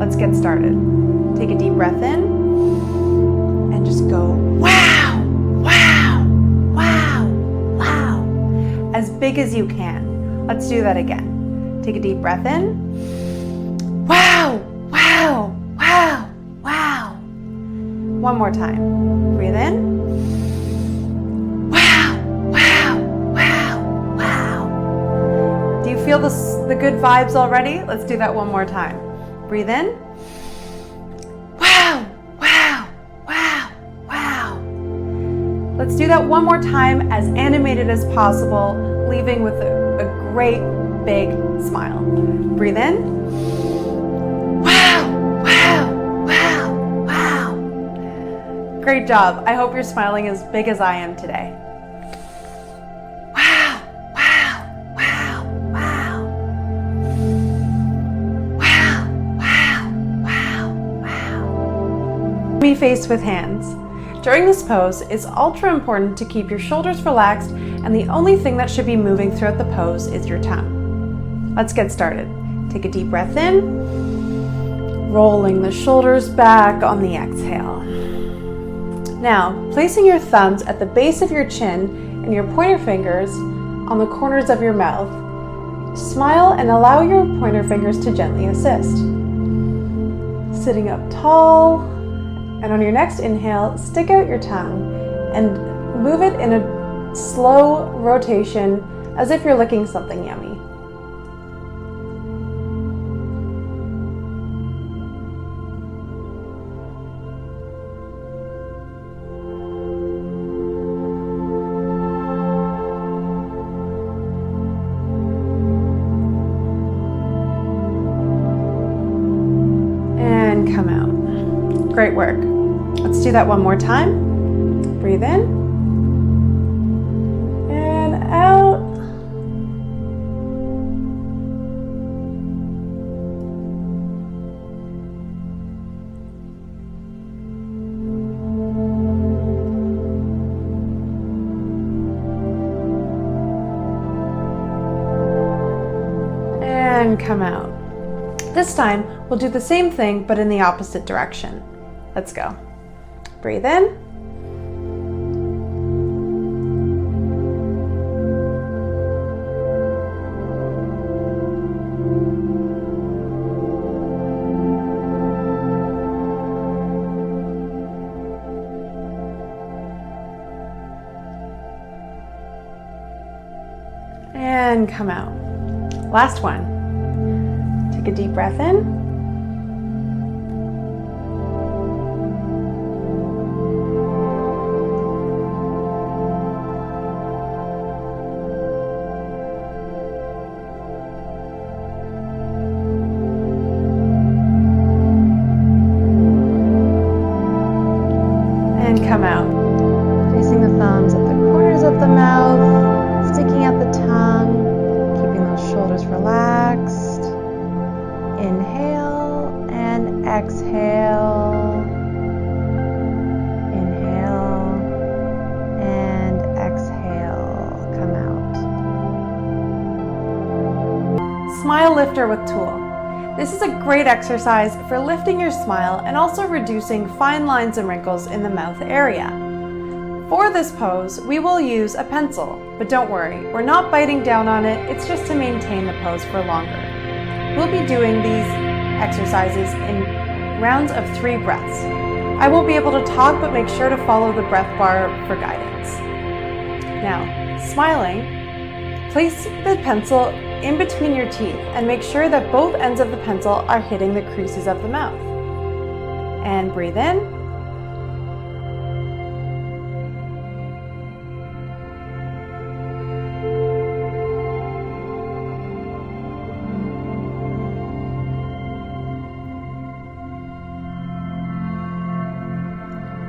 Let's get started. Take a deep breath in and just go, wow, wow, wow, wow, as big as you can. Let's do that again. Take a deep breath in. Wow, wow, wow, wow. One more time. Breathe in. Wow, wow, wow, wow. Do you feel the good vibes already? Let's do that one more time. Breathe in. Wow, wow, wow, wow. Let's do that one more time, as animated as possible, leaving with a great big smile. Breathe in. Wow, wow, wow, wow. Great job. I hope you're smiling as big as I am today. Wow, wow, wow, wow. Wow, wow, wow, wow. Be faced with hands. During this pose, it's ultra important to keep your shoulders relaxed, and the only thing that should be moving throughout the pose is your tongue. Let's get started. Take a deep breath in, rolling the shoulders back on the exhale. Now, placing your thumbs at the base of your chin and your pointer fingers on the corners of your mouth, smile and allow your pointer fingers to gently assist. Sitting up tall, and on your next inhale, stick out your tongue and move it in a slow rotation as if you're licking something yummy. And come out. Great work. Let's do that one more time. Breathe in and out. And come out. This time, we'll do the same thing, but in the opposite direction. Let's go. Breathe in. And come out. Last one. Take a deep breath in. And come out. Placing the thumbs at the corners of the mouth, sticking out the tongue, keeping those shoulders relaxed. Inhale and exhale. Inhale and exhale. Come out. Smile lifter with tool. This is a great exercise for lifting your smile and also reducing fine lines and wrinkles in the mouth area. For this pose, we will use a pencil, but don't worry, we're not biting down on it, it's just to maintain the pose for longer. We'll be doing these exercises in rounds of 3 breaths. I won't be able to talk, but make sure to follow the breath bar for guidance. Now, smiling, place the pencil in between your teeth and make sure that both ends of the pencil are hitting the creases of the mouth. And breathe in.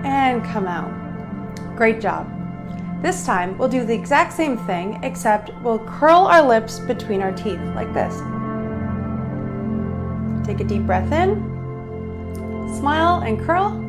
And come out. Great job. This time, we'll do the exact same thing, except we'll curl our lips between our teeth, like this. Take a deep breath in, smile and curl.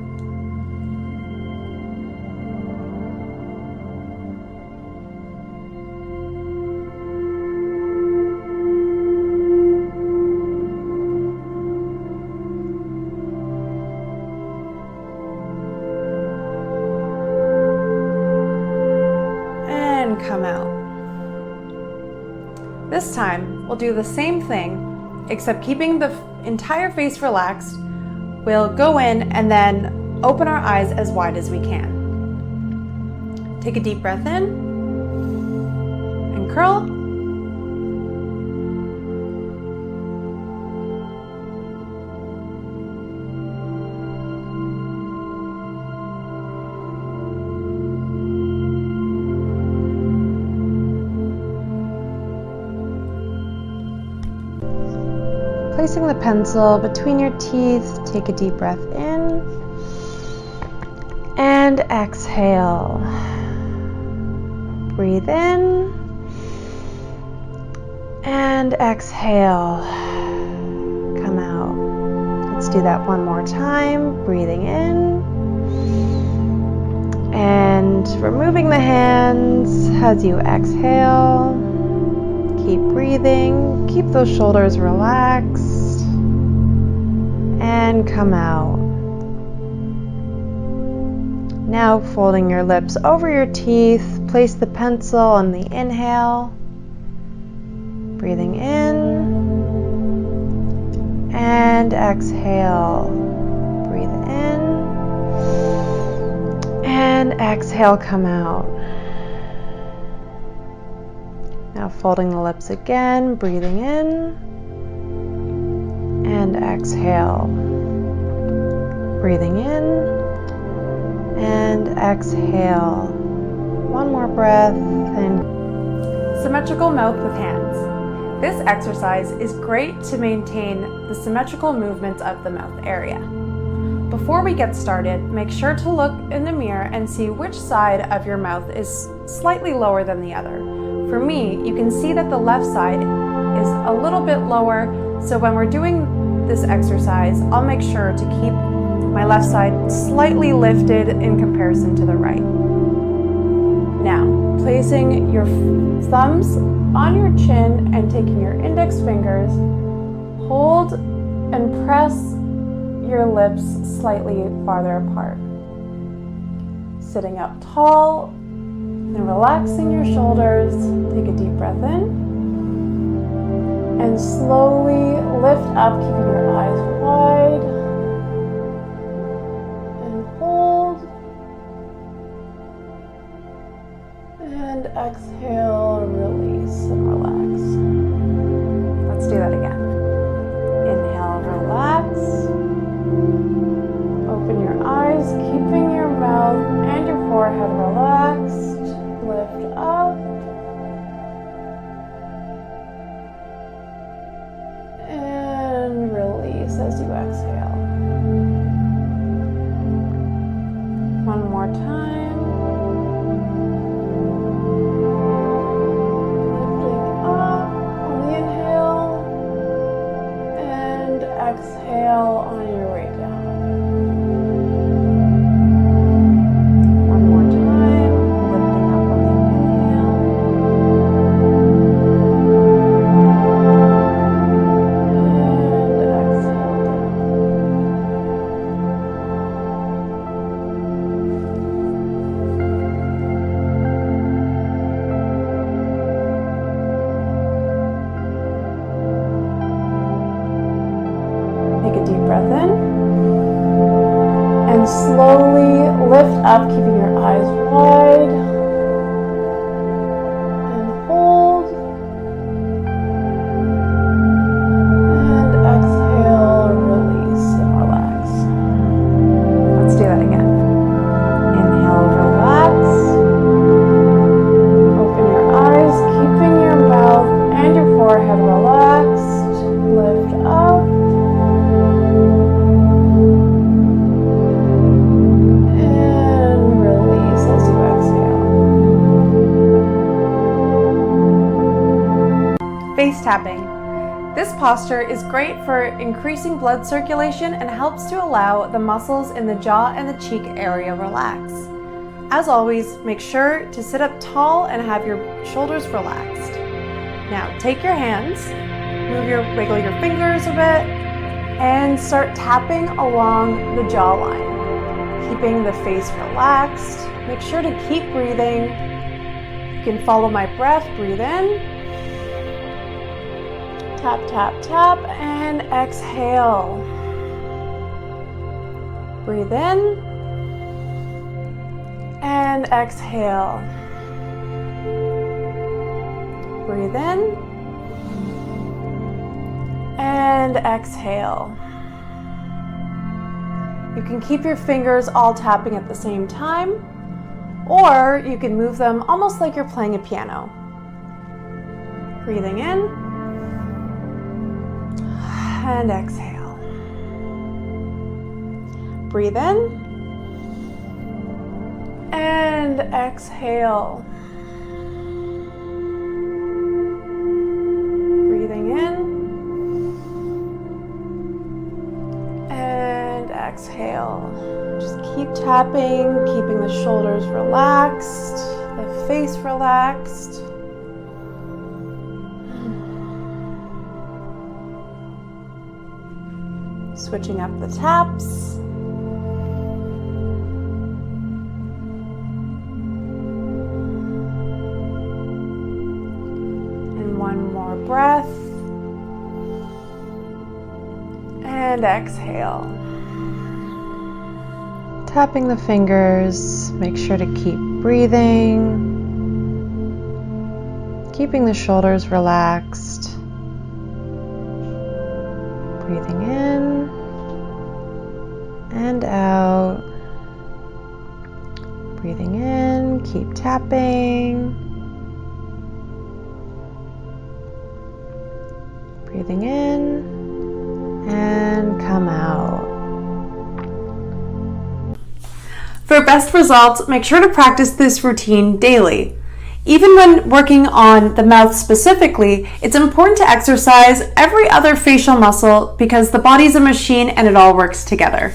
This time, we'll do the same thing, except keeping the entire face relaxed. We'll go in and then open our eyes as wide as we can. Take a deep breath in and curl. Placing the pencil between your teeth, take a deep breath in and exhale. Breathe in and exhale. Come out. Let's do that one more time. Breathing in and removing the hands as you exhale. Keep breathing. Keep those shoulders relaxed and come out. Now folding your lips over your teeth, place the pencil on the inhale. Breathing in and exhale. Breathe in and exhale, come out. Now folding the lips again, breathing in and exhale. Breathing in and exhale. One more breath and symmetrical mouth with hands. This exercise is great to maintain the symmetrical movements of the mouth area. Before we get started, make sure to look in the mirror and see which side of your mouth is slightly lower than the other. For me, you can see that the left side is a little bit lower, so when we're doing this exercise, I'll make sure to keep my left side slightly lifted in comparison to the right. Now, placing your thumbs on your chin and taking your index fingers, hold and press your lips slightly farther apart. Sitting up tall, and relaxing your shoulders, take a deep breath in and slowly lift up, keeping your eyes wide and hold and exhale, release and relax. Let's do that again. Inhale, relax, open your eyes, keeping your mouth and your forehead relaxed. Lift up and release as you exhale. One more time. Lifting up on the inhale and exhale on your way down. Take a deep breath in and slowly lift up, keeping your eyes wide and hold and exhale, release and relax. Let's do that again. Inhale, relax, open your eyes, keeping your mouth and your forehead relaxed, lift up. Face tapping. This posture is great for increasing blood circulation and helps to allow the muscles in the jaw and the cheek area relax. As always, make sure to sit up tall and have your shoulders relaxed. Now take your hands, wiggle your fingers a bit, and start tapping along the jawline, keeping the face relaxed. Make sure to keep breathing. You can follow my breath, breathe in Tap, tap, tap, and exhale. Breathe in and exhale. Breathe in and exhale. You can keep your fingers all tapping at the same time, or you can move them almost like you're playing a piano. Breathing in and exhale. Breathe in and exhale. Breathing in and exhale. Just keep tapping, keeping the shoulders relaxed, the face relaxed. Switching up the taps. And one more breath. And exhale. Tapping the fingers, make sure to keep breathing, keeping the shoulders relaxed. Breathing in and out. Breathing in, keep tapping. Breathing in and come out. For best results, make sure to practice this routine daily. Even when working on the mouth specifically, it's important to exercise every other facial muscle because the body's a machine and it all works together.